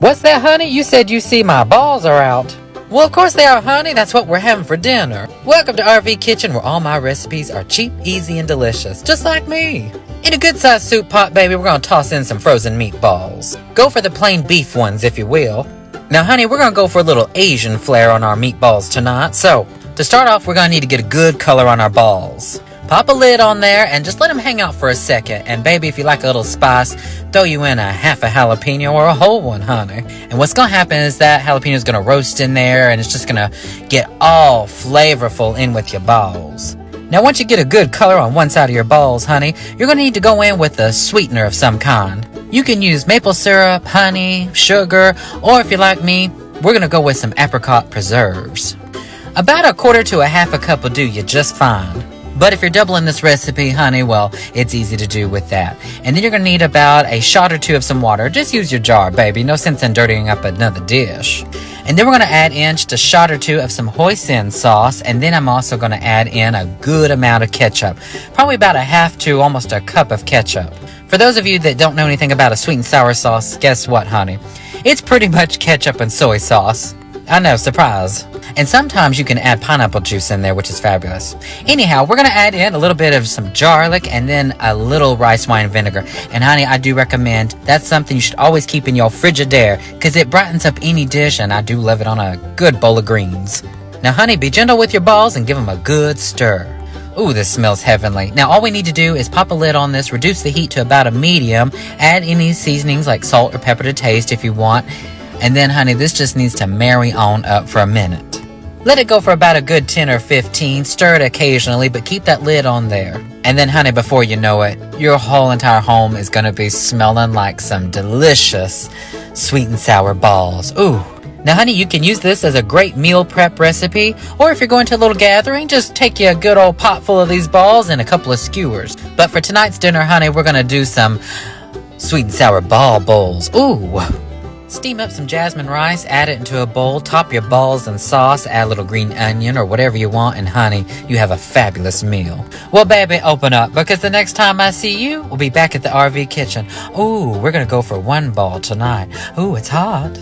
What's that, honey? You said you see my balls are out. Well, of course they are, honey. That's what we're having for dinner. Welcome to RV Kitchen, where all my recipes are cheap, easy, and delicious, just like me. In a good-sized soup pot, baby, we're going to toss in some frozen meatballs. Go for the plain beef ones, if you will. Now, honey, we're going to go for a little Asian flair on our meatballs tonight. So, to start off, we're going to need to get a good color on our balls. Pop a lid on there and just let them hang out for a second. And baby, if you like a little spice, throw you in a half a jalapeno or a whole one, honey. And what's going to happen is that jalapeno is going to roast in there and it's just going to get all flavorful in with your balls. Now, once you get a good color on one side of your balls, honey, you're going to need to go in with a sweetener of some kind. You can use maple syrup, honey, sugar, or if you like me, we're going to go with some apricot preserves. About a quarter to a half a cup will do you just fine. But if you're doubling this recipe, honey, well, it's easy to do with that. And then you're going to need about a shot or two of some water. Just use your jar, baby. No sense in dirtying up another dish. And then we're going to add in just a shot or two of some hoisin sauce. And then I'm also going to add in a good amount of ketchup. Probably about a half to almost a cup of ketchup. For those of you that don't know anything about a sweet and sour sauce, guess what, honey? It's pretty much ketchup and soy sauce. I know, surprise. And sometimes you can add pineapple juice in there, which is fabulous. Anyhow, we're going to add in a little bit of some garlic and then a little rice wine vinegar. And honey, I do recommend that's something you should always keep in your Frigidaire because it brightens up any dish, and I do love it on a good bowl of greens. Now, honey, be gentle with your balls and give them a good stir. Ooh, this smells heavenly. Now, all we need to do is pop a lid on this, reduce the heat to about a medium, add any seasonings like salt or pepper to taste if you want. And then, honey, this just needs to marry on up for a minute. Let it go for about a good 10 or 15. Stir it occasionally, but keep that lid on there. And then, honey, before you know it, your whole entire home is going to be smelling like some delicious sweet and sour balls. Ooh. Now, honey, you can use this as a great meal prep recipe. Or if you're going to a little gathering, just take you a good old pot full of these balls and a couple of skewers. But for tonight's dinner, honey, we're going to do some sweet and sour ball bowls. Ooh. Steam up some jasmine rice, add it into a bowl, top your balls in sauce, add a little green onion or whatever you want, and honey, you have a fabulous meal. Well, baby, open up, because the next time I see you, we'll be back at the RV Kitchen. Ooh, we're going to go for one ball tonight. Ooh, it's hot.